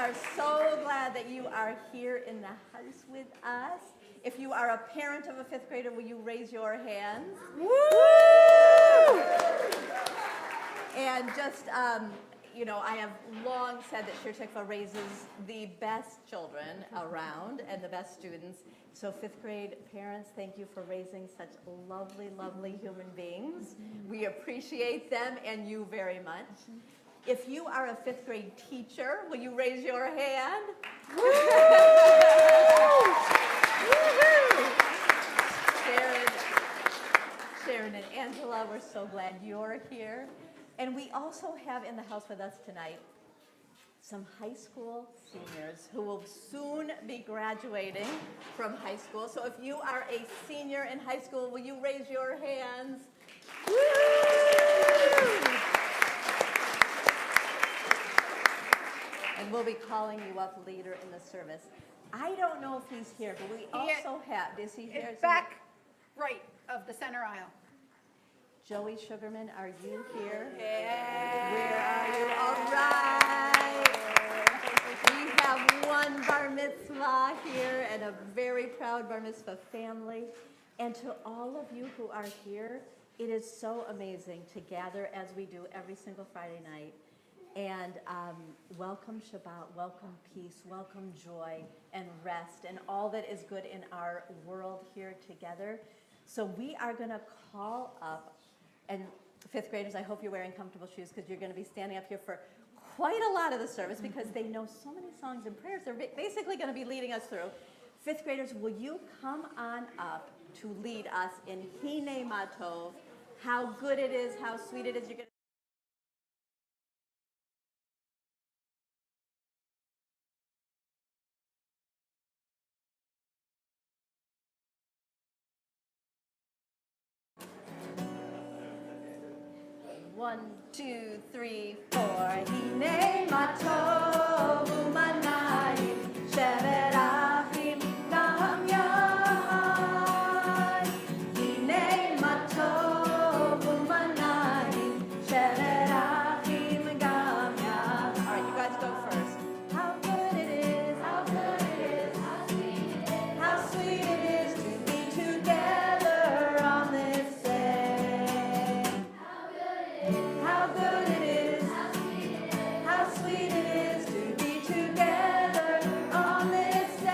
are so glad that you are here in the house with us. If you are a parent of a fifth grader, will you raise your hands? Woo! And just, I have long said that Shir Tikvah raises the best children around and the best students. So fifth grade parents, thank you for raising such lovely, lovely human beings. We appreciate them and you very much. If you are a fifth grade teacher, will you raise your hand? Sharon and Angela, we're so glad you're here. And we also have in the house with us tonight some high school seniors who will soon be graduating from high school. So if you are a senior in high school, will you raise your hands? Woo! And we'll be calling you up later in the service. I don't know if he's here, but we also have, is he here? Back right of the center aisle. Joey Sugarman, are you here? Yeah. Where are you? All right. We have one bar mitzvah here and a very proud bar mitzvah family. And to all of you who are here, it is so amazing to gather as we do every single Friday night. And welcome Shabbat, welcome peace, welcome joy and rest and all that is good in our world here together. So we are going to call up, and fifth graders, I hope you're wearing comfortable shoes because you're going to be standing up here for quite a lot of the service because they know so many songs and prayers. They're basically going to be leading us through. Fifth graders, will you come on up to lead us in Hine Matov, how good it is, how sweet it is. You're going to 1, 2, 3, 4. Hine matov u'manayim shevet achim gam yad. Hine matov u'manayim shevet achim gam yad. All right, you guys go first. How good it is, how good it is, how sweet it is to be together on this day. How good it is, how sweet it is to be together on this day.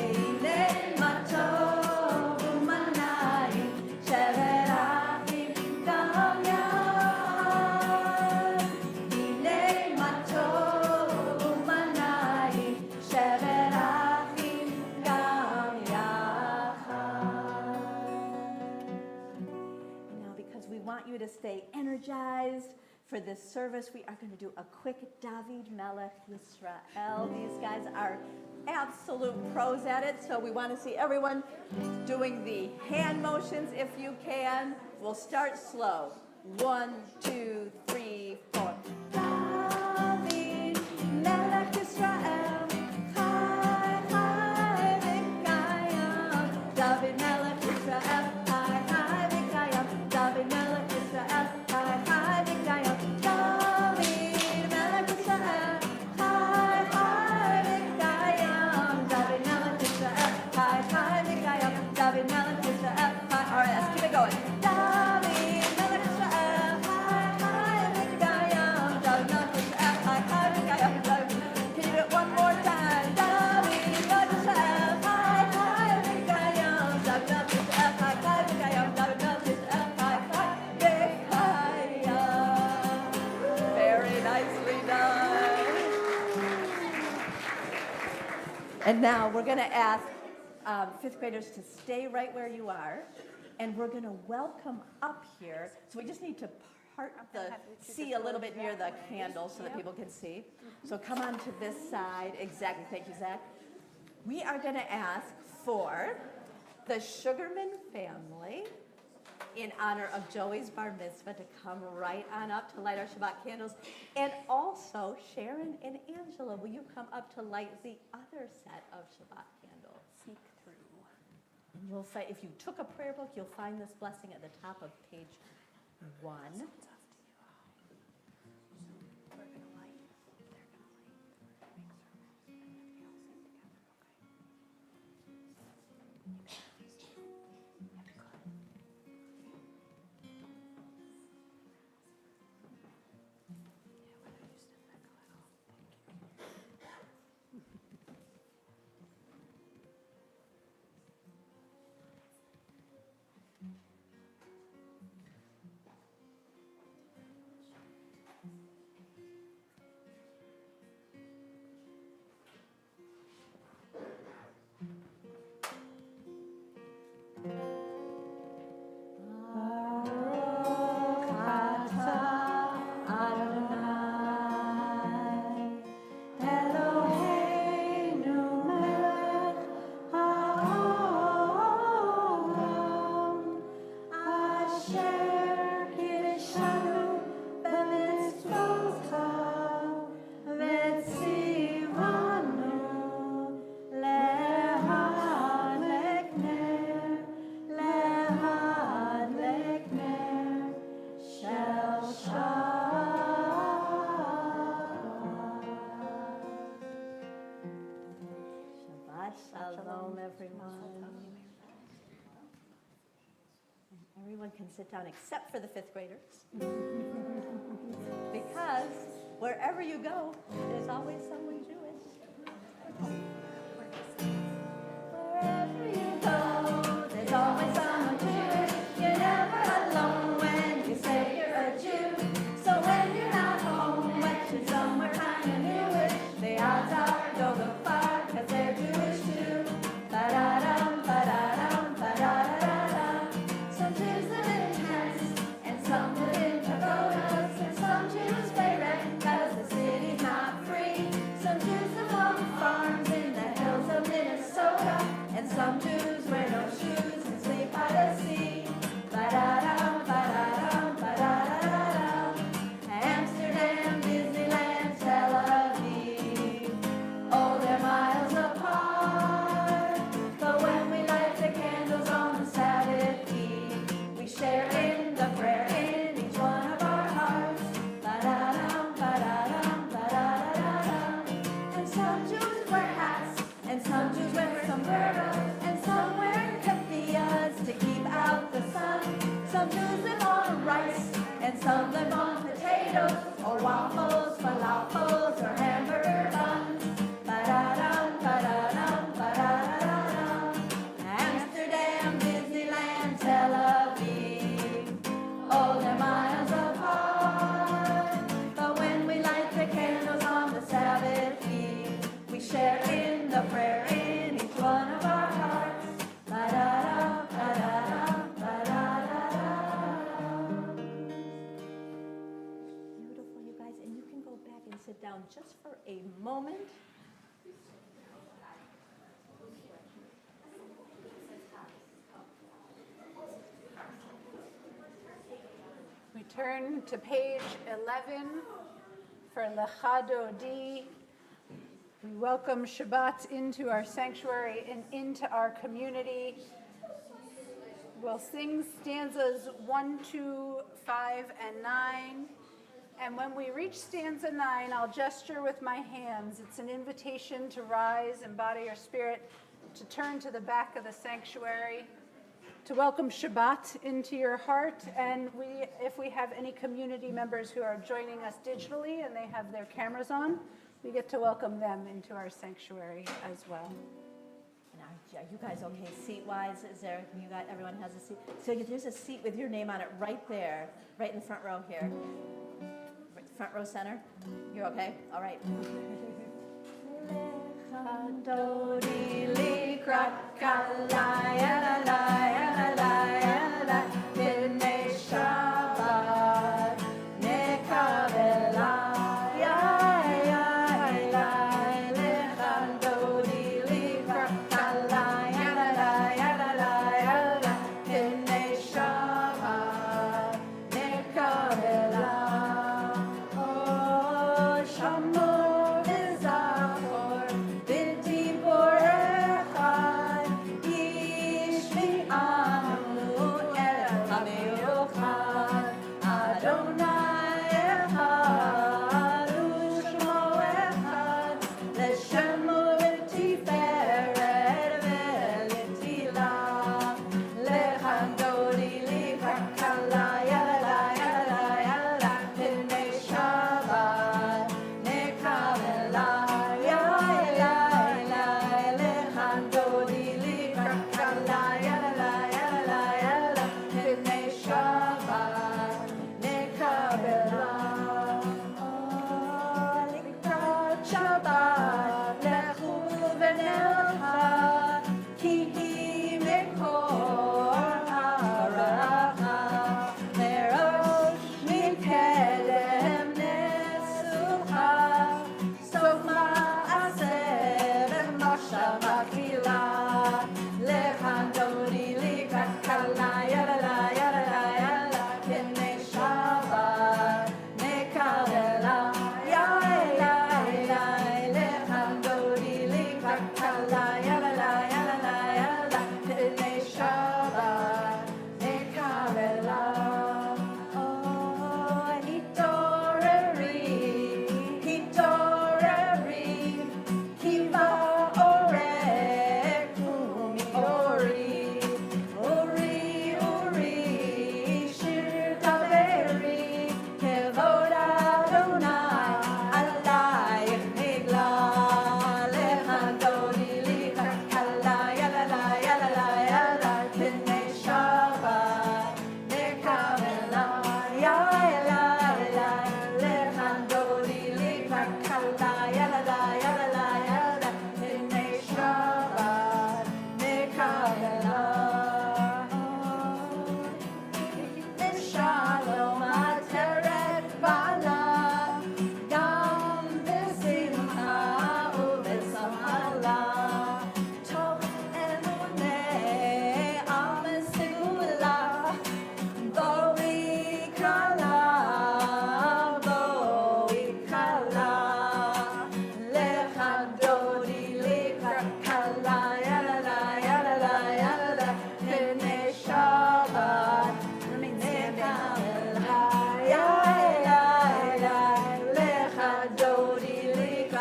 Hine matov u'manayim shevet achim gam yad. Hine matov u'manayim shevet achim gam yachad. Now, because we want you to stay energized for this service, we are going to do a quick David Melech Yisrael. These guys are absolute pros at it, so we want to see everyone doing the hand motions if you can. We'll start slow. 1, 2, 3, 4. David Melech Yisrael, Chai Chai V'Kayam. David Melech Yisrael, Chai Chai V'Kayam. David Melech Yisrael, Chai Chai V'Kayam. David Melech Yisrael, Chai Chai V'Kayam. David Melech Yisrael, Chai Chai V'Kayam. David Melech Yisrael, Chai. All right, let's keep it going. David Melech Yisrael, Chai Chai V'Kayam. David Melech Yisrael, Chai Chai V'Kayam. Can you do it one more time? David Melech Yisrael, Chai Chai V'Kayam. David Melech Yisrael, Chai Chai V'Kayam. David Melech Yisrael, Chai Chai V'Kayam. Very nicely done. And now we're going to ask fifth graders to stay right where you are, and we're going to welcome up here. So we just need to part the sea a little bit near the candle so that people can see. So come on to this side. Exactly. Thank you, Zach. We are going to ask for the Sugarman family, in honor of Joey's bar mitzvah, to come right on up to light our Shabbat candles. And also, Sharon and Angela, will you come up to light the other set of Shabbat candles? Sneak through. And you'll find, if you took a prayer book, you'll find this blessing at the top of page 1. We're gonna light. They're everyone. Everyone can sit down except for the fifth graders. Because wherever you go, there's always someone Jewish. Wherever you go, there's always someone Jewish. You're never alone when you say you're a Jew. So when you're not home, but you're somewhere kind of newish, the odds are don't look far, 'cause they're Jewish too. Ba-da-dum, ba-da-dum, ba-da-da-da-da. Some Jews live in tents, and some live in pagodas, and some Jews pay rent 'cause the city's not free. Some Jews live on farms in the hills of Minnesota, and some Jews wear no shoes and sleep by the sea. Ba-da-dum, ba-da-dum, ba-da-da-da-dum. Amsterdam, Disneyland, Tel Aviv. Oh, they're miles apart. But when we light the candles on the Sabbath eve, we share in the prayer in each one of our hearts. Ba-da-dum, ba-da-dum, ba-da-da-da-dum. And some Jews wear hats, and some Jews wear sombreros, and some wear keffiyehs to keep out the sun. Some Jews live on rice, and some live on potatoes, or waffles, falafels, or hamburger buns. Ba-da-dum, ba-da-dum, ba-da-da-da-dum. Amsterdam, Disneyland, Tel Aviv. Oh, they're miles apart. But when we light the candles on the Sabbath eve, we share in the prayer in each one of our hearts. Ba-da-dum, ba-da-dum, ba-da-da-da-dum. Beautiful, you guys, and you can go back and sit down just for a moment. We turn to page 11 for Lecha Dodi. We welcome Shabbat into our sanctuary and into our community. We'll sing stanzas 1, 2, 5, and 9. And when we reach stanza 9, I'll gesture with my hands. It's an invitation to rise, embody your spirit, to turn to the back of the sanctuary, to welcome Shabbat into your heart. And if we have any community members who are joining us digitally and they have their cameras on, we get to welcome them into our sanctuary as well. And are you guys okay seat-wise? Is there, everyone has a seat? So there's a seat with your name on it right there, right in the front row here. Front row center? You're okay? All right.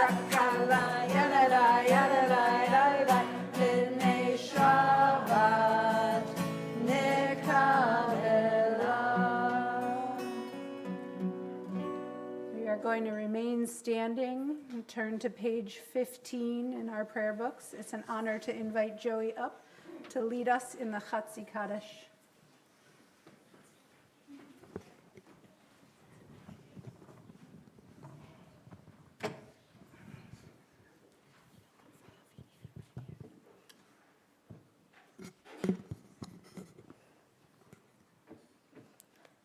Rakala, yadada, yadada, yadada, B'nei Shabbat, Nekabela. We are going to remain standing and turn to page 15 in our prayer books. It's an honor to invite Joey up to lead us in the Chatzi Kaddish.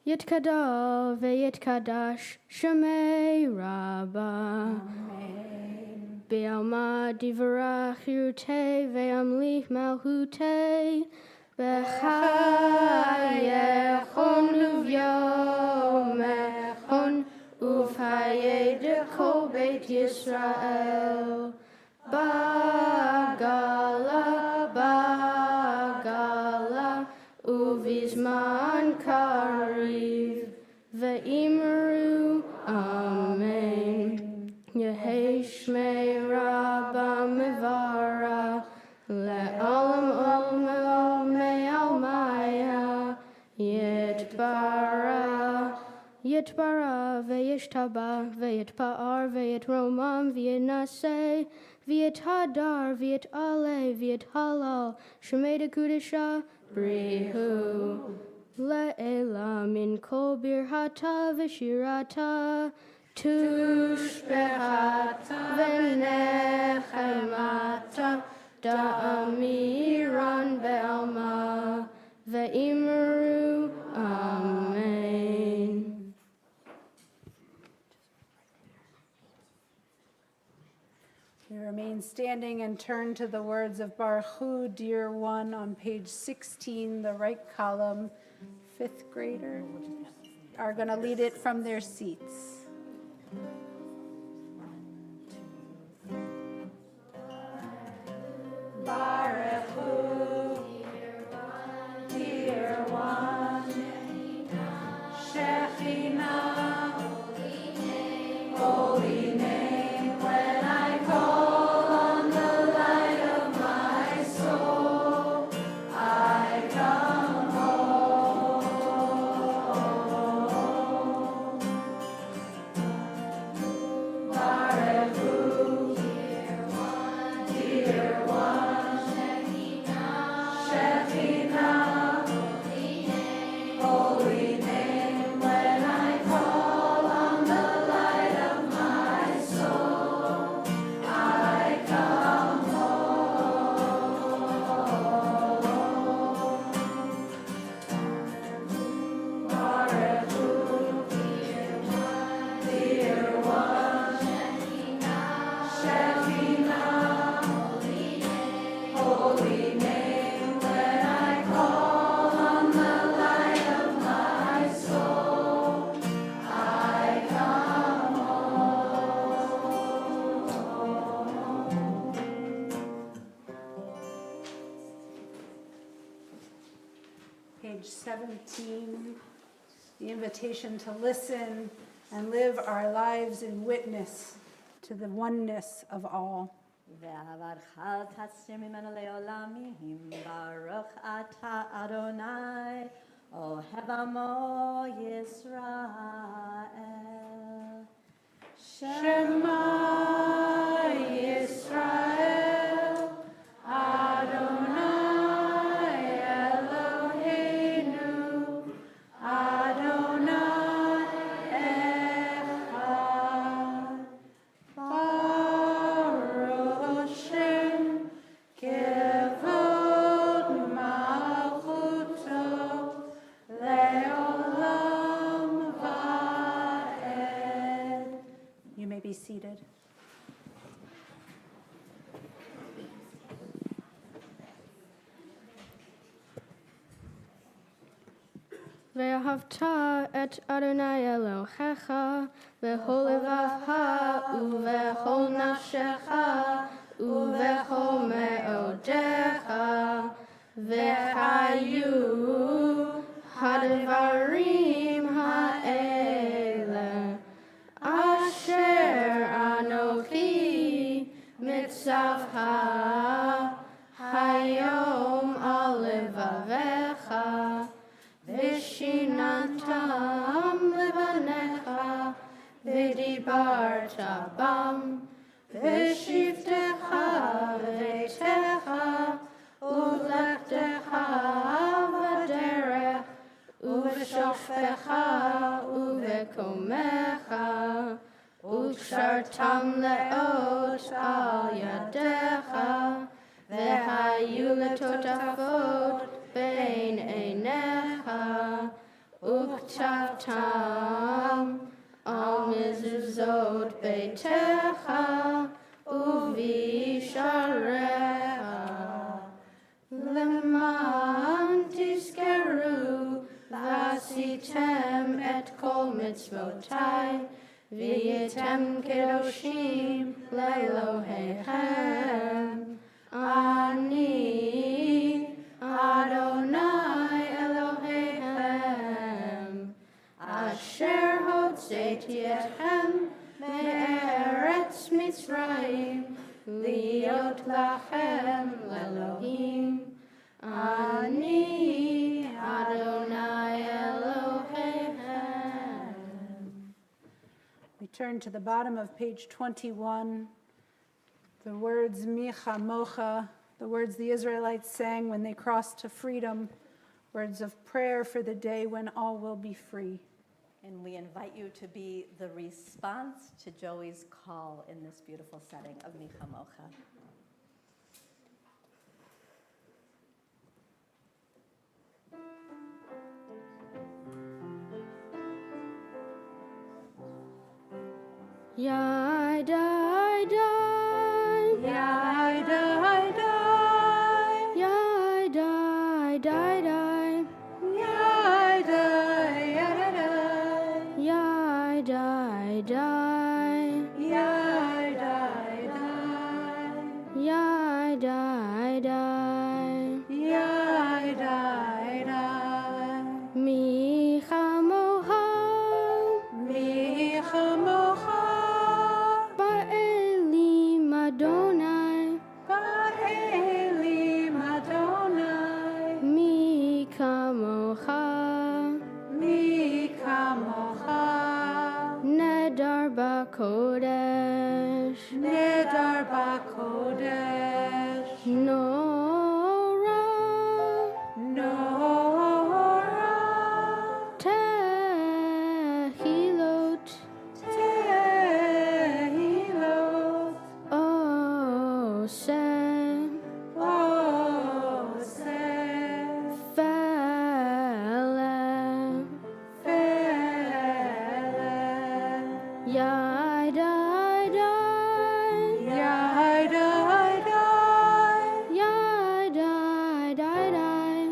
Yitkada ve'yitkadash Shemei Rabbah. Be'alma divrach yirutei ve'amlich malchutei b'chayechon uv'yomechon uv'hayei dekol Beit Yisrael Bagala uvizman kariv ve'imru Amen. Yehei Shmei Rabbah Mevara Le'olam Olam Olamei Almaya Yitbara ve'yishtaba ve'yitpa'ar ve'yitromam ve'yinaseh ve'yithadar ve'yit'aleh ve'yithalal Shemei Dekudesha Brihu Le'ela min kol birhata v'shirata Tushbehata v'nechemata da'amiran be'alma ve'imru Amen. We remain standing and turn to the words of Baruch Hu, Dear One, on page 16, the right column. Fifth graders are going to lead it from their seats. Baruch Hu, Dear One, Shekhinah, holy name, when I call on the light of my soul, I come home. Baruch Hu, Dear One, Shekhinah, holy name, when I call on the light of my soul, I come home. Baruch Hu, Dear One, Shekhinah, holy name, when I call on the light of my soul, I come home. Page 17, the invitation to listen and live our lives in witness to the oneness of all. ואהבתך תסיר ממנו לעולמים, ברוך אתה אדוני, אוהב עמו ישראל. Shema Yisrael, Adonai Eloheinu, Adonai Echad. Baruch Shem, Kevod Malchuto, Le'olam Va'ed. You may be seated. ואהבת את אדוני אלוהיך בכל לבבך ובכל נפשך ובכל מאודיך והיו הדברים האלה אשר אנוכי tzavcha hayom al levavecha v'shinantam levanecha v'dibarta bam v'shivtecha v'veitecha u'lechtecha v'derech u'v'shofecha u'v'komecha u'kshartam le'ot al yadecha v'hayu letotafot bein einecha u'ktavtam al mezuzot beitecha u'visharecha leman tizkeru v'asitem et kol mitzvotai v'yetem kedoshim le'Elohechem ani Adonai Elohechem asher hotzeti etchem me'eretz Mitzrayim liot lachem le'Elohim ani Adonai Elohechem. We turn to the bottom of page 21. The words Micha Mocha, the words the Israelites sang when they crossed to freedom, words of prayer for the day when all will be free. And we invite you to be the response to Joey's call in this beautiful setting of Micha Mocha. Yai dai dai, Yai dai dai, yai dai dai dai, Yai dai yai dai, yai dai dai, Yai dai dai, yai dai dai. Yai dai dai, Micha mocha, Micha Mocha, ba'elim Adonai, Ba'elim Adonai, Micha mocha, Micha Mocha, nedar ba'kodesh, Nedar ba'kodesh, nora, Nora, tehilot, Tehilot, oseh, Oseh, feleh, Feleh, yai dai dai, Yai dai dai, yai dai dai dai,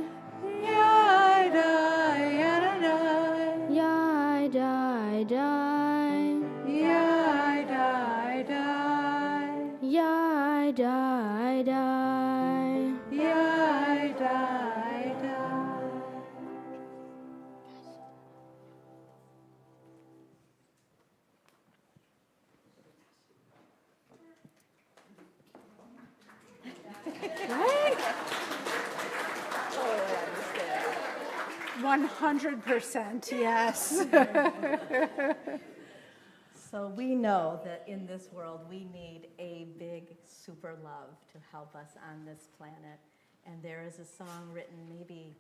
Yai dai yai dai, yai dai dai, Yai dai dai, yai dai dai. Yai dai dai. Right? 100%, yes. So we know that in this world we need a big super love to help us on this planet. And there is a song written maybe,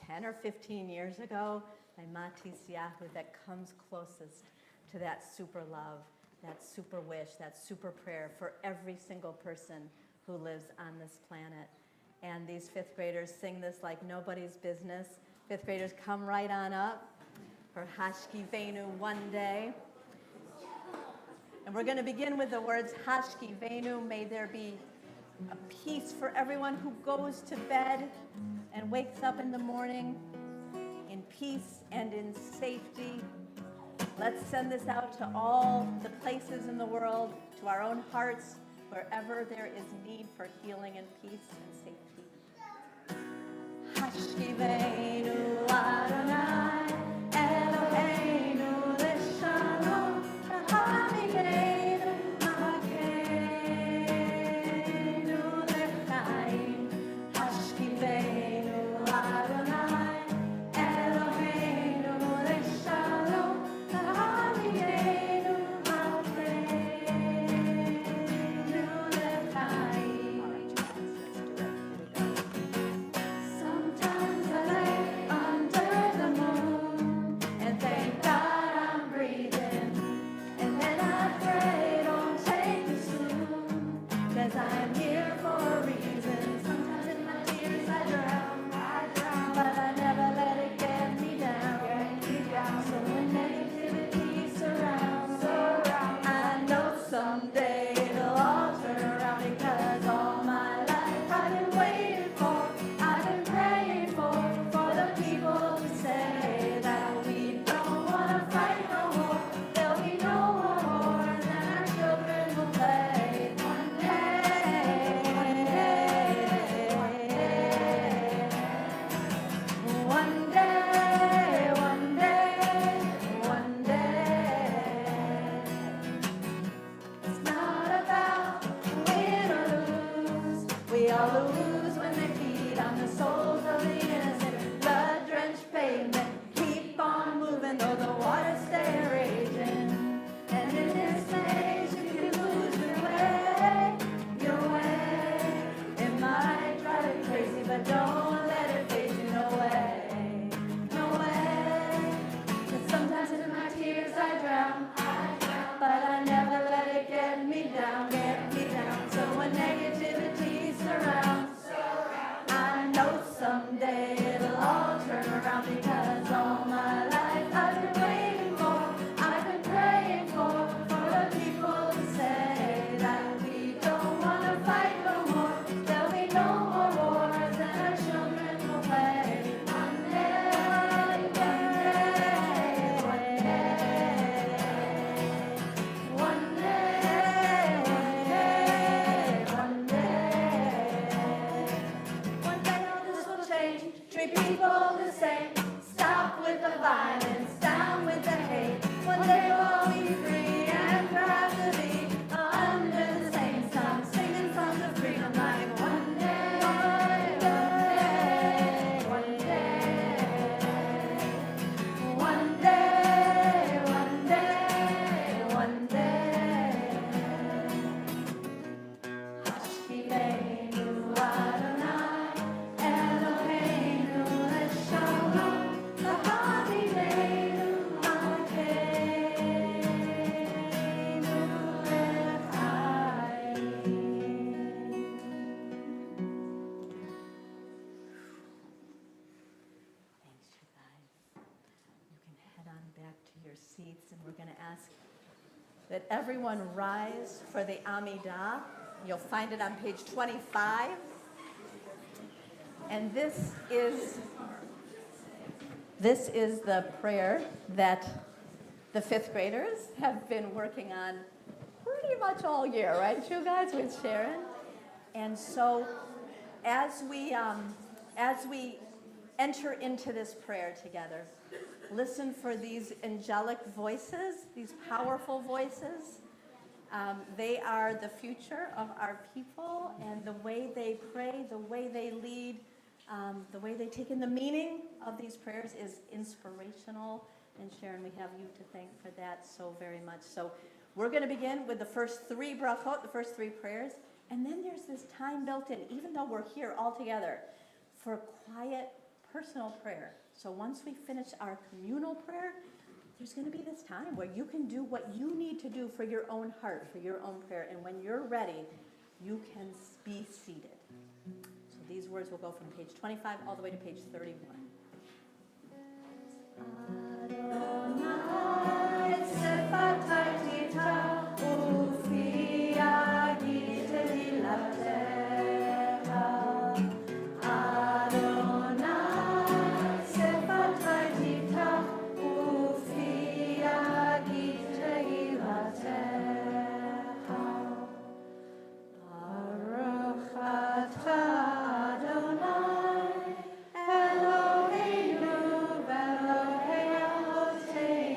10 or 15 years ago by Matis Yahu that comes closest to that super love, that super wish, that super prayer for every single person who lives on this planet. And these fifth graders sing this like nobody's business. Fifth graders, come right on up for Hashki Venu one day. And we're going to begin with the words Hashki Venu, may there be a peace for everyone who goes to bed and wakes up in the morning in peace and in safety. Let's send this out to all the places in the world, to our own hearts, wherever there is need for healing and peace and safety. Hashkivenu Adonai, Eloheinu Lishalom, V'Hamidenu Makeh. 'cause I'm here for a reason. Sometimes in my tears I drown, but I never let it get me down. So when negativity surrounds, I know someday it'll all turn around, because all my life I've been waiting for, I've been praying for the people to say that we don't want to fight no more. There'll be no more wars, and our children will play one day, one day, one day, one day, one day, one day. It's not about win or lose. We all lose when they feed on the souls of the innocent. Blood-drenched pavement, keep on moving though the waters stay raging. And in this maze you can lose your way, your way. It might drive you crazy, but don't let it phase you. No way, no way. 'Cause sometimes in my tears I drown, but I never let it get me down, get me down. So when negativity surrounds, I know someday it'll all turn around, because all my life I've been waiting for, I've been praying for the people to say that we don't want to fight no more. There'll be no more wars, and our children will play one day, one day, one day. One day, one day, one day all this will change. Treat people the same. Stop with the violence, down with the hate. One day we'll all be free and proud to be under the same sun, singing songs of freedom like one day, one day, one day, one day, one day. Hashkileinu Adonai, Eloheinu Leshalom, Lahavinu Malkeinu Lechaim. Thanks, you guys. You can head on back to your seats, and we're going to ask that everyone rise for the Amidah. You'll find it on page 25. And this is the prayer that the fifth graders have been working on pretty much all year, right, you guys, with Sharon? And so as we enter into this prayer together, listen for these angelic voices, these powerful voices. They are the future of our people, and the way they pray, the way they lead, the way they take in the meaning of these prayers is inspirational. And Sharon, we have you to thank for that so very much. So we're going to begin with the first three brachot, the first three prayers, and then there's this time built in, even though we're here all together, for quiet, personal prayer. So once we finish our communal prayer, there's going to be this time where you can do what you need to do for your own heart, for your own prayer. And when you're ready, you can be seated. So these words will go from page 25 all the way to page 31. Adonai sefatai tita ufi agite ilatecha. Adonai sefatai tita ufi agite ilatecha. Baruch atah Adonai Eloheinu v'Elokei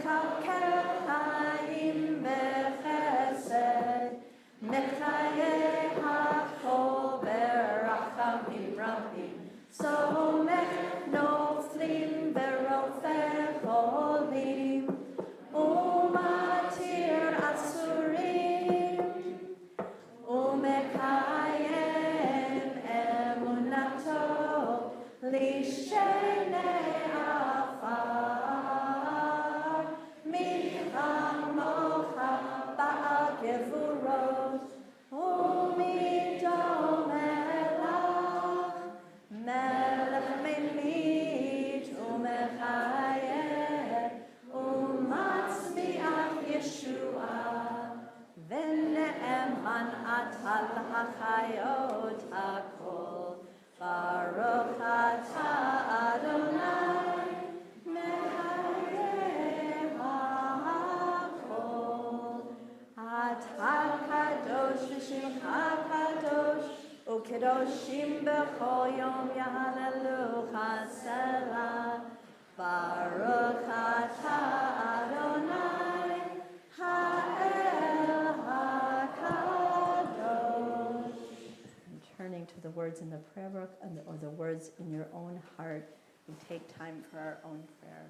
מקלקל חיים בחסד, מחיי הכל ברחמים רבים, סומך נופלים ורופא חולים, ומתיר אסורים, ומקיים אמונתו לשני עפר, מי כמוך בעל גבורות, ומי דומה לך, מלך ממית ומחיה, ומצמיח ישועה, ונאמן אתה לחיות הכל. ברוך אתה אדוני, מחיה הכל. אתה קדוש ושמך קדוש, וקדושים בכל יום יהללוך סלה. ברוך אתה אדוני, האל הקדוש. And turning to the words in the prayer book or the words in your own heart, we take time for our own prayer.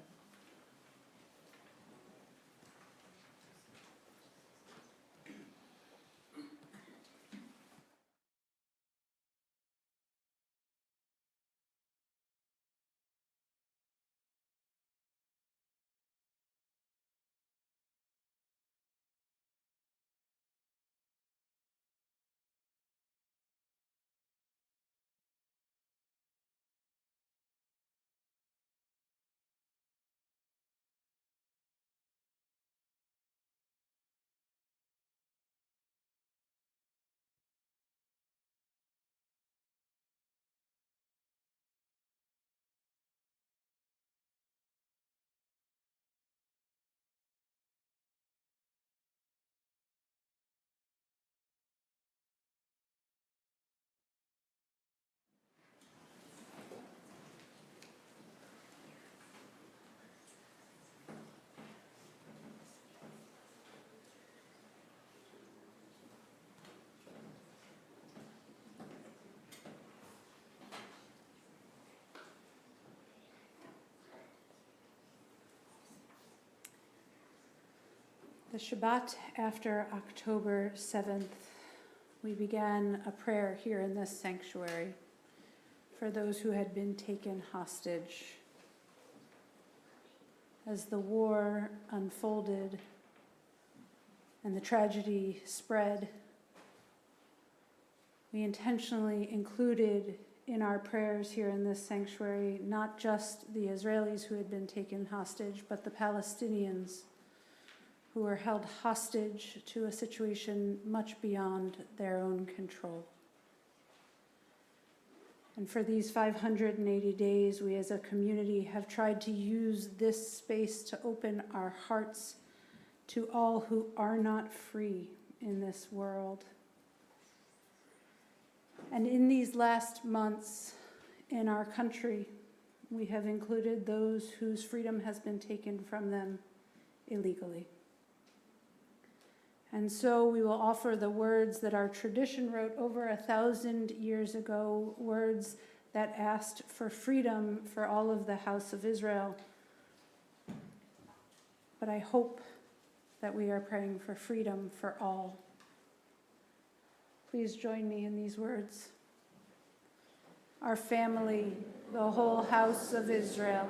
The Shabbat after October 7th, we began a prayer here in this sanctuary for those who had been taken hostage. As the war unfolded and the tragedy spread, we intentionally included in our prayers here in this sanctuary not just the Israelis who had been taken hostage, but the Palestinians who were held hostage to a situation much beyond their own control. And for these 580 days, we as a community have tried to use this space to open our hearts to all who are not free in this world. And in these last months in our country, we have included those whose freedom has been taken from them illegally. And so we will offer the words that our tradition wrote over 1,000 years ago, words that asked for freedom for all of the house of Israel. But I hope that we are praying for freedom for all. Please join me in these words. Our family, the whole house of Israel,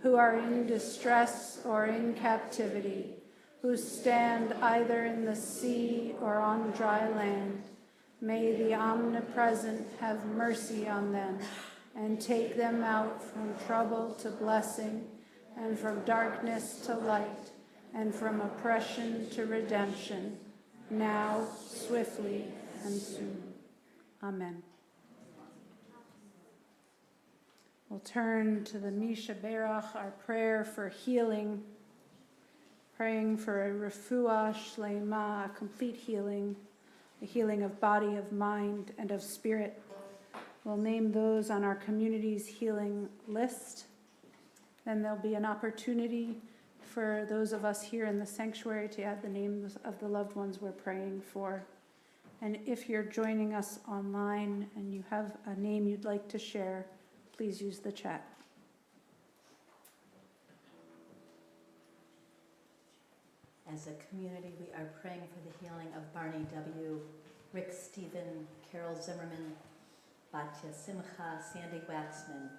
who are in distress or in captivity, who stand either in the sea or on dry land, may the Omnipresent have mercy on them and take them out from trouble to blessing and from darkness to light and from oppression to redemption, now, swiftly, and soon. Amen. We'll turn to the Misha Berach, our prayer for healing, praying for a refuah shlema, a complete healing, the healing of body, of mind, and of spirit. We'll name those on our community's healing list. Then there'll be an opportunity for those of us here in the sanctuary to add the names of the loved ones we're praying for. And if you're joining us online and you have a name you'd like to share, please use the chat. As a community, we are praying for the healing of Barney W., Rick Stephen, Carol Zimmerman, Batya Simcha, Sandy Waxman,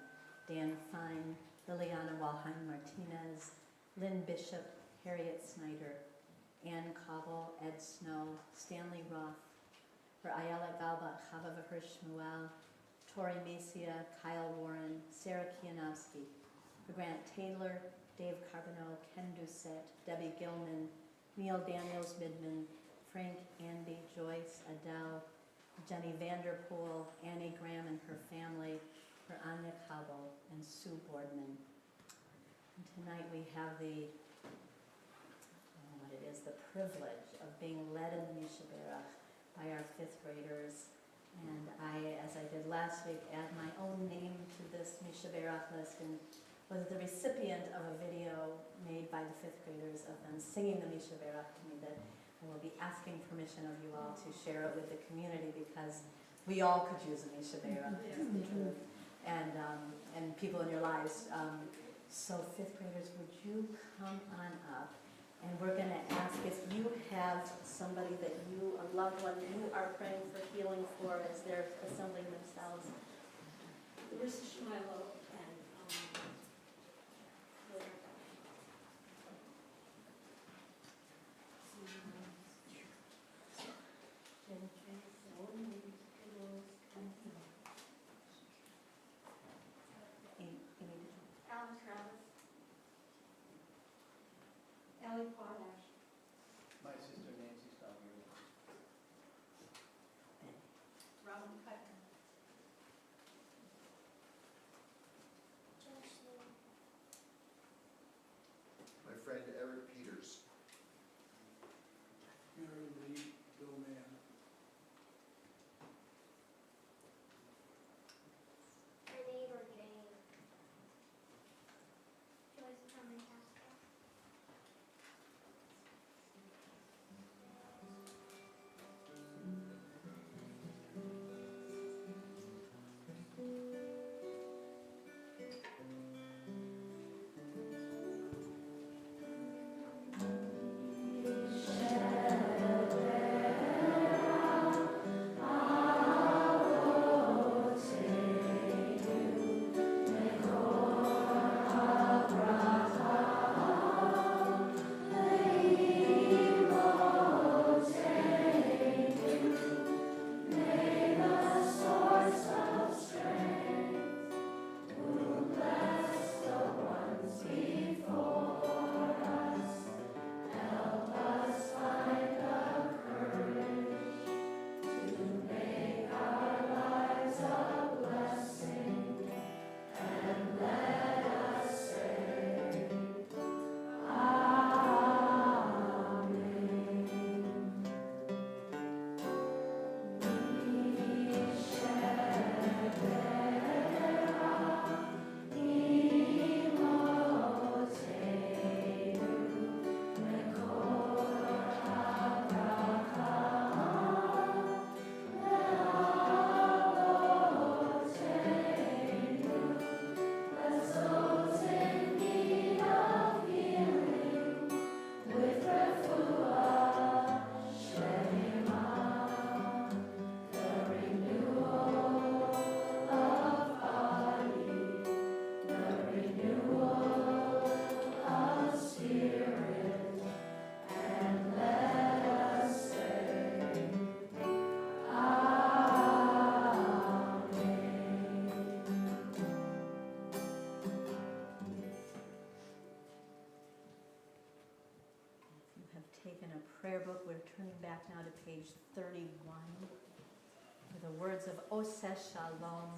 Dan Fine, Liliana Walheim Martinez, Lynn Bishop, Harriet Snyder, Ann Cobble, Ed Snow, Stanley Roth, for Ayala Galba, Chava Vahir Shmuel, Tori Macia, Kyle Warren, Sarah Kianowski, for Grant Taylor, Dave Carbonneau, Ken Doucette, Debbie Gilman, Neil Daniels Midman, Frank, Andy, Joyce, Adele, Jenny Vanderpool, Annie Graham and her family, for Anya Cabo and Sue Boardman. And tonight we have the privilege of being led in the Misha Berach by our fifth graders. And I, as I did last week, add my own name to this Misha Berach list and was the recipient of a video made by the fifth graders of them singing the Misha Berach to me that I will be asking permission of you all to share it with the community because we all could use a Misha Berach, is the truth, and people in your lives. So fifth graders, would you come on up? And we're going to ask if you have somebody that you, a loved one you are praying for healing for as they're assembling themselves. Larissa Schmilo and Alan Travis, Ellie Potash, My sister Nancy Stallman. Robin Cutler, My friend Eric Peters. Mary Lee, Bill Mann. My neighbor Jane. Joyce Herman Castro. Taken a prayer book. We're turning back now to page 31 for the words of Oseh Shalom.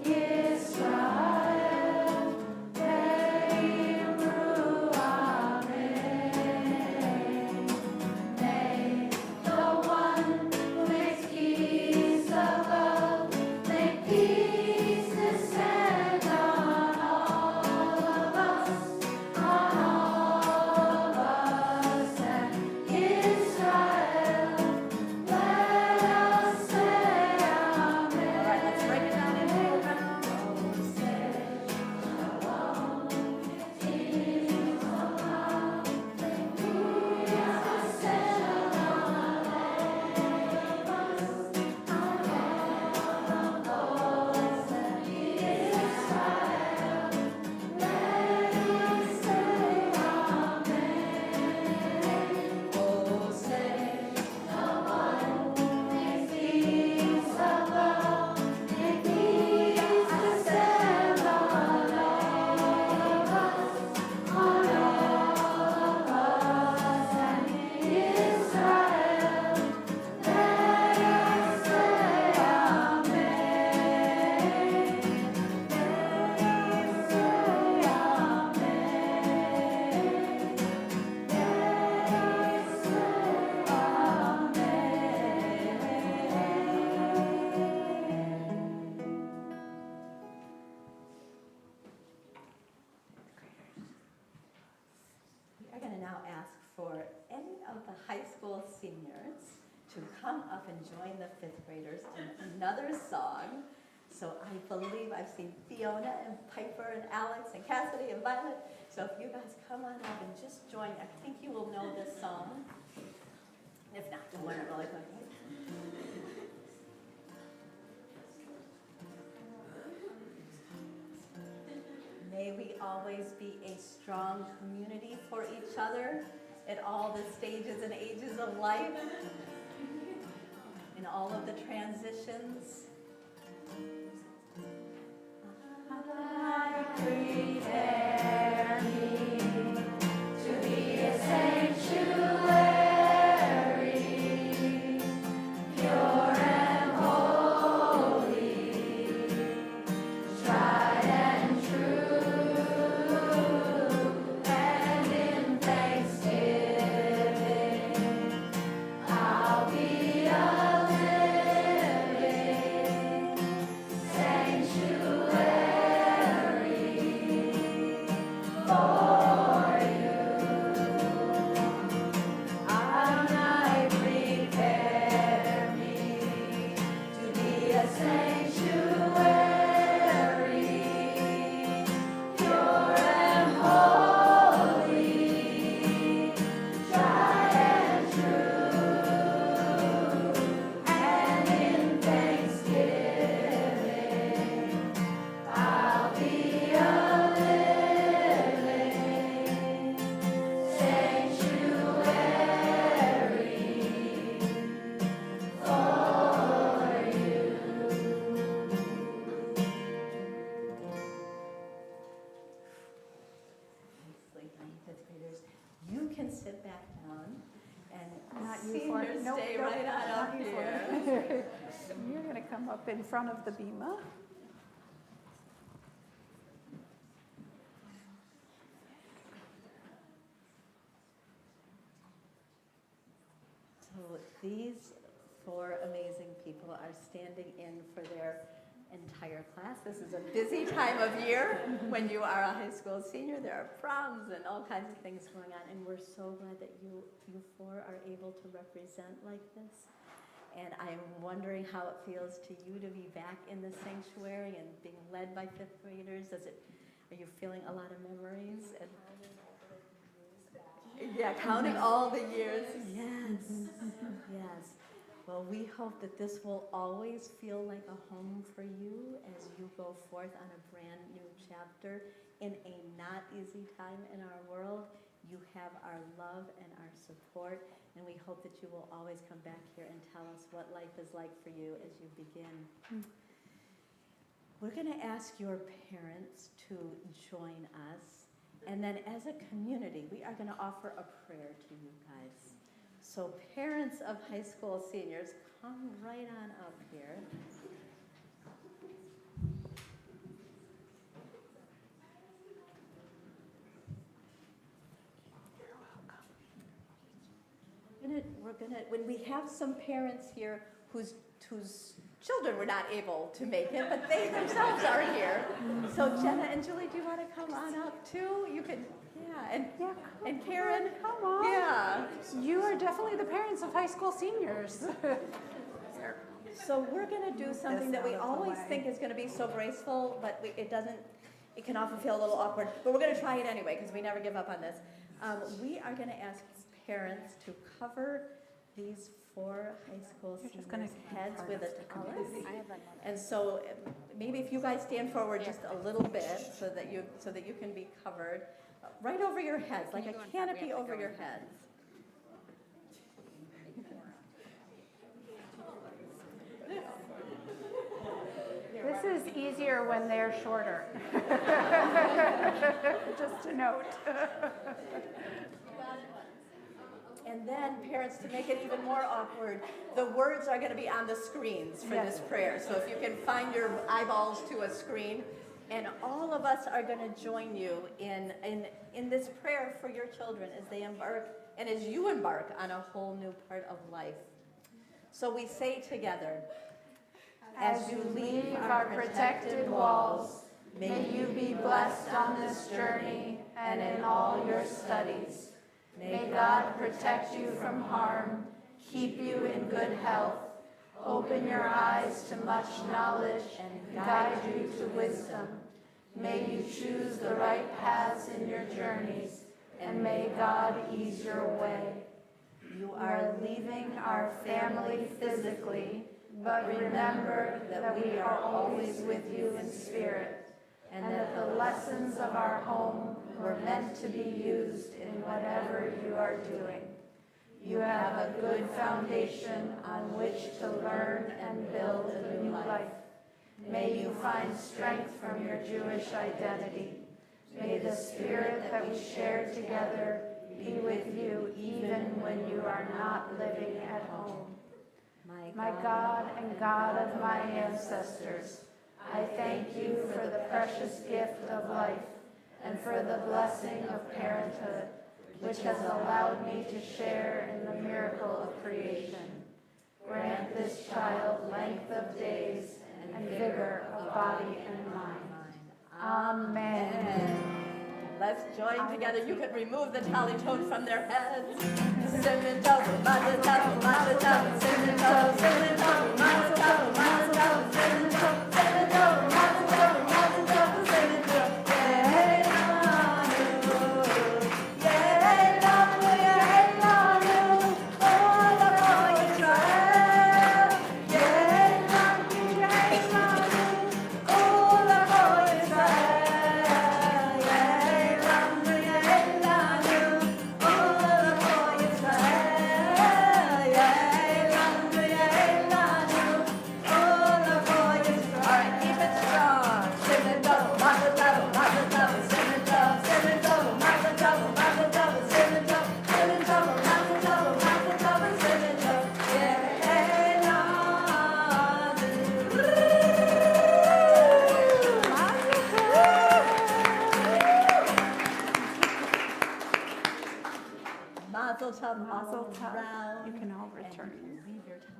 Yeah. join the fifth graders in another song. So I believe I've seen Fiona and Piper and Alex and Cassidy and Violet. So if you guys come on up and just join, I think you will know this song. If not, you'll learn it really quick. May we always be a strong community for each other at all the stages and ages of life, in all of the transitions. I prepare me to be a sanctuary, pure and holy, tried and true, and in thanksgiving, I'll be a living sanctuary for you. I prepare me to be a sanctuary, pure and holy, tried and true, and in thanksgiving, I'll be a living sanctuary for you. Nicely done, fifth graders. You can sit back down and Not you seniors for it. Nope, stay nope, right on not up you for here. it. You're going to come up in front of the bima. So these four amazing people are standing in for their entire class. This is a busy time of year when you are a high school senior. There are proms and all kinds of things going on, and we're so glad that you four are able to represent like this. And I'm wondering how it feels to you to be back in the sanctuary and being led by fifth graders. Are you feeling a lot of memories? And yeah, counting all the years. Yes, yes. Well, we hope that this will always feel like a home for you as you go forth on a brand new chapter in a not easy time in our world. You have our love and our support, and we hope that you will always come back here and tell us what life is like for you as you begin. We're going to ask your parents to join us, and then as a community, we are going to offer a prayer to you guys. So parents of high school seniors, come right on up here. When we have some parents here whose children were not able to make it, but they themselves are here. So Jenna and Julie, do you want to come on up too? You can, and Karen, Come on. yeah. You are definitely the parents of high school seniors. So we're going to do something that we out of the always way. think is going to be so graceful, but it can often feel a little awkward. But we're going to try it anyway because we never give up on this. We are going to ask parents to cover these four high school seniors' heads with a towel. And so maybe if you guys stand forward just a little bit so that you can be covered, right over your heads, like a canopy over your heads. This is easier when they're shorter. Just a note. And then, parents, to make it even more awkward, the words are going to be on the screens for this prayer. So if you can find your eyeballs to a screen, and all of us are going to join you in this prayer for your children as they embark and as you embark on a whole new part of life. So we say together, As you leave our protected walls, may you be blessed on this journey and in all your studies. May God protect you from harm, keep you in good health, Open your eyes to much knowledge and guide you to wisdom. May you choose the right paths in your journeys, and may God ease your way. You are leaving our family physically, but remember that we are always with you in spirit, and that the lessons of our home were meant to be used in whatever you are doing. You have a good foundation on which to learn and build a new life. May you find strength from your Jewish identity. May the spirit that we share together be with you even when you are not living at home. My God and God of my ancestors, I thank you for the precious gift of life and for the blessing of parenthood, which has allowed me to share in the miracle of creation. Grant this child length of days and vigor of body and mind. Amen. Let's join together. You can remove the tally tone from their heads. Mazel tov, mazel tov, mazel tov, mazel tov, mazel tov, mazel tov, mazel tov, mazel tov, mazel tov, mazel tov, mazel tov, mazel tov. Mazel tov. You can all return.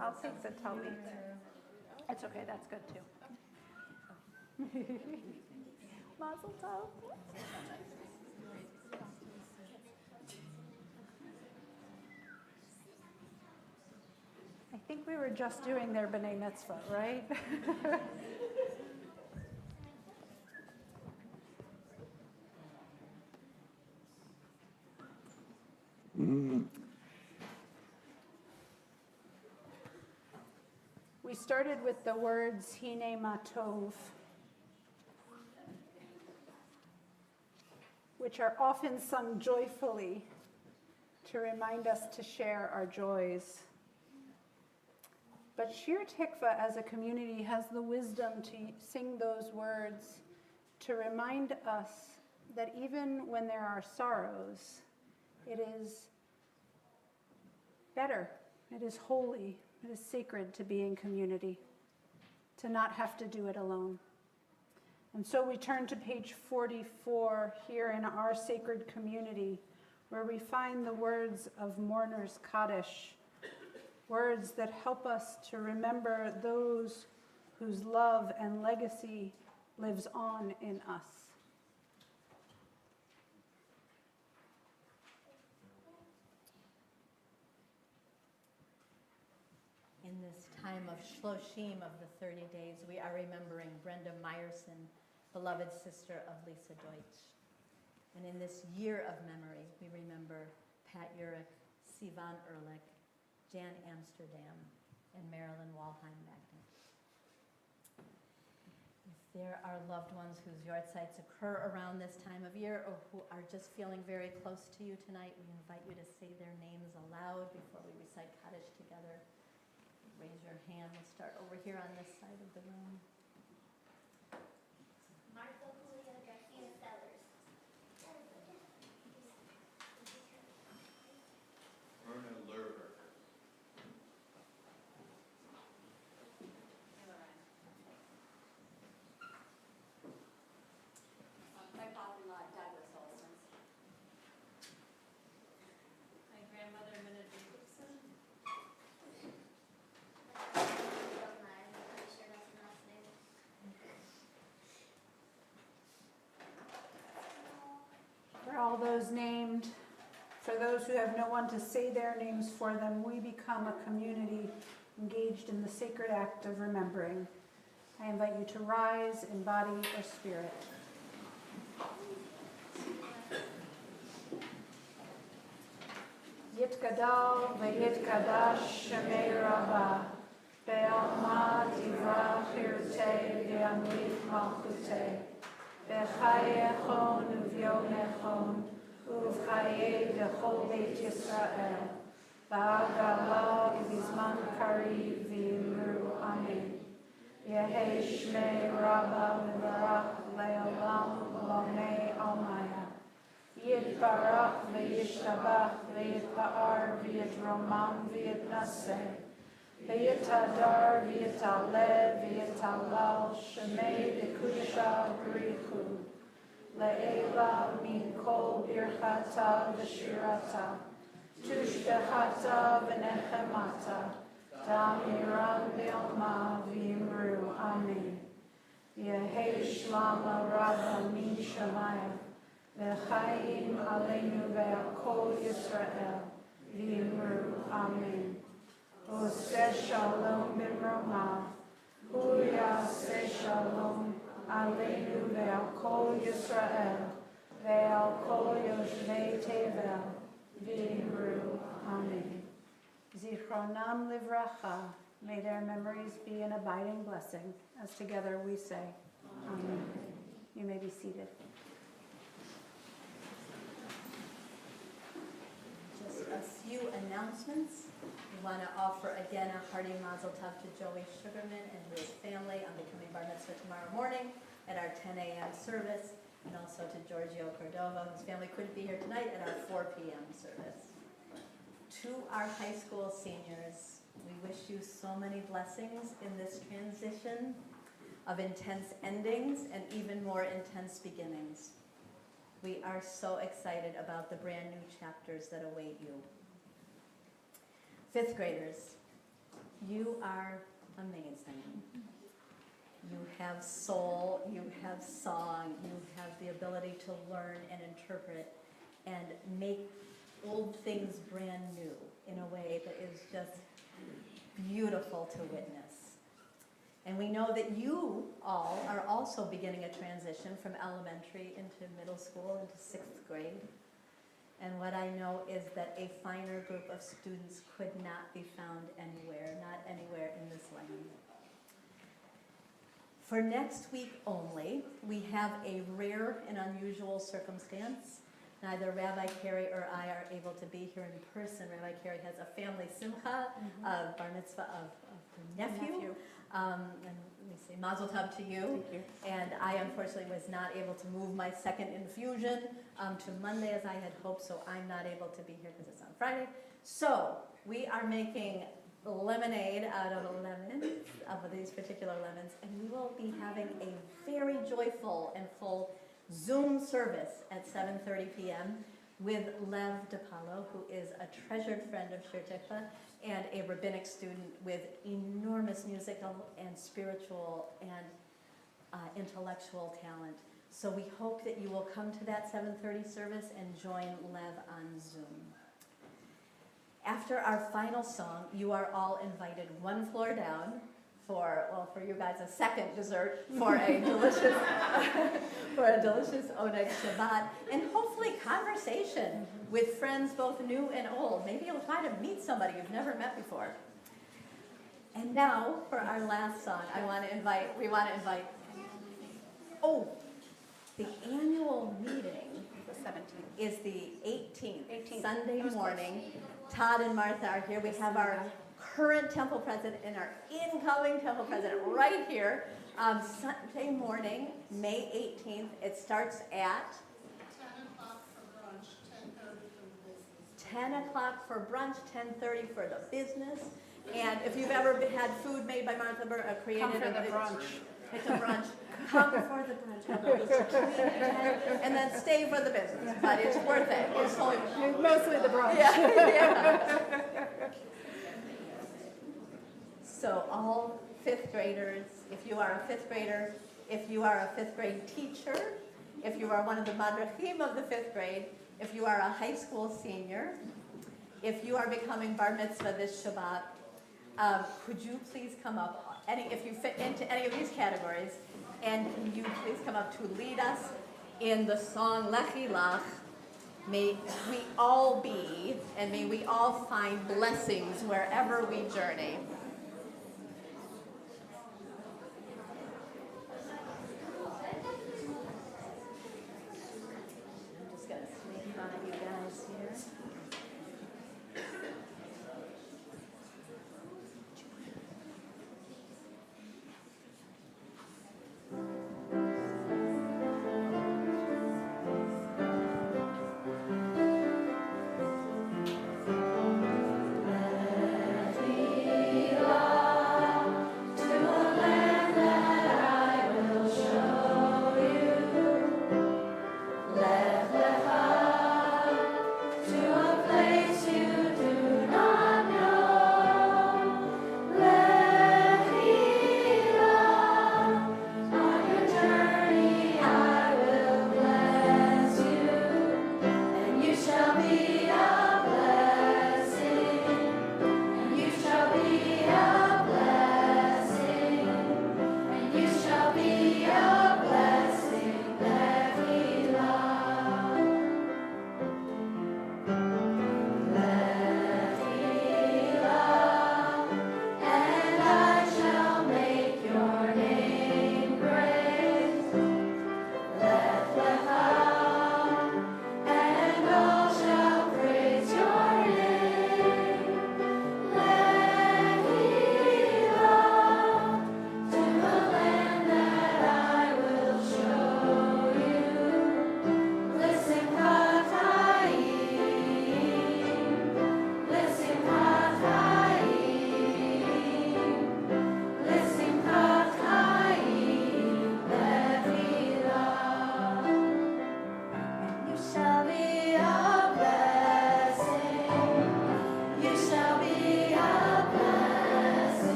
I'll take the talit. It's okay, that's good too. Mazel tov. I think we were just doing their B'nai Mitzvah, right? We started with the words Hine Matov, which are often sung joyfully to remind us to share our joys. But Shir Tikvah as a community has the wisdom to sing those words to remind us that even when there are sorrows, it is better, it is holy, it is sacred to be in community, to not have to do it alone. And so we turn to page 44 here in our sacred community, where we find the words of Mourner's Kaddish, words that help us to remember those whose love and legacy lives on in us. In this time of Shloshim, of the 30 days, we are remembering Brenda Meyerson, beloved sister of Lisa Deutsch. And in this year of memory, we remember Pat Urich, Sivan Ehrlich, Jan Amsterdam, and Marilyn Walheim-Magnet. If there are loved ones whose yortzites occur around this time of year or who are just feeling very close to you tonight, we invite you to say their names aloud before we recite Kaddish together. Raise your hand. We'll start over here on this side of the room. Martha Julia Garcia Sellers. Myrna Lerber. My father-in-law, Douglas Olson. My grandmother, Minna Jacobson. I'm pretty sure that's the last name. For all those named, for those who have no one to say their names for them, we become a community engaged in the sacred act of remembering. I invite you to rise in body or spirit. Yitgadal v'yitkadash shemei Rabbah, be'alma divrah pirtei v'amrit malchutei, be'chaye echon uv'yom echon, uv'chaye dechol beit Yisrael, ba'agala v'zman kariv v'yimru amen. Yehi shmei Rabbah v'barach le'olam l'omei almaya. Yitbarach v'yishtabach v'yitba'ar v'yitromam v'yitnaseh v'yitadar v'yitaleh v'yitalal shemei dekudisha b'richu le'ela min kol birchata v'shirata tushbechata v'nechemata damiran b'yoma v'yimru amen. Yehi shlama Rabbah min shamayim V'chaim aleinu ve'al kol Yisrael, v'yimru amen. Oseh shalom b'mromah, hu yaseh shalom aleinu ve'al kol Yisrael, ve'al kol yoshvei tevel, v'yimru amen. Zichronam livracha, may their memories be an abiding blessing, as together we say, amen. You may be seated. Just a few announcements. We want to offer again a hearty mazel tov to Joey Sugarman and his family on becoming bar mitzvah tomorrow morning at our 10 a.m. service, and also to Giorgio Cordova, whose family couldn't be here tonight, at our 4 p.m. service. To our high school seniors, we wish you so many blessings in this transition of intense endings and even more intense beginnings. We are so excited about the brand new chapters that await you. Fifth graders, you are amazing. You have soul, you have song, you have the ability to learn and interpret and make old things brand new in a way that is just beautiful to witness. And we know that you all are also beginning a transition from elementary into middle school, into 6th grade. And what I know is that a finer group of students could not be found anywhere, not anywhere in this land. For next week only, we have a rare and unusual circumstance. Neither Rabbi Carey or I are able to be here in person. Rabbi Carey has a family simcha, bar mitzvah of her nephew. And let me say mazel tov to you. Thank you. And I unfortunately was not able to move my second infusion to Monday as I had hoped, so I'm not able to be here because it's on Friday. So we are making lemonade out of lemons, of these particular lemons, and we will be having a very joyful and full Zoom service at 7:30 p.m. with Lev DePaulo, who is a treasured friend of Shir Tikvah and a rabbinic student with enormous musical and spiritual and intellectual talent. So we hope that you will come to that 7:30 service and join Lev on Zoom. After our final song, you are all invited one floor down for you guys, a second dessert for a delicious, Oneg Shabbat, and hopefully conversation with friends both new and old. Maybe you'll try to meet somebody you've never met before. And now, for our last song, we want to invite, the annual meeting The 17th. is the 18th. 18th. Sunday That was morning. Todd and Martha are here. We have our current temple president and our incoming temple president right here. Sunday morning, May 18th. It starts at 10 o'clock for brunch, 10:30 for the business. And if you've ever had food made by Martha created, Come for the brunch. It's a brunch. Come for the brunch, and then stay for the business. But it's worth it. It's totally Mostly the brunch. yeah. So all fifth graders, if you are a fifth grader, if you are a fifth grade teacher, if you are one of the madrachim of the fifth grade, if you are a high school senior, if you are becoming bar mitzvah this Shabbat, Could you please come up, if you fit into any of these categories, and can you please come up to lead us in the song Lechi Lach? May we all be, and may we all find blessings wherever we journey. I'm just going to sneak by you guys here.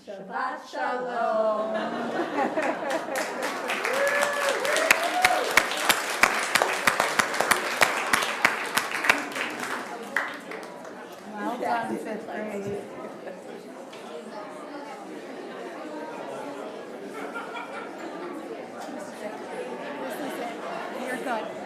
Shabbat Shalom. Well done, fifth grade. This is it. You're good.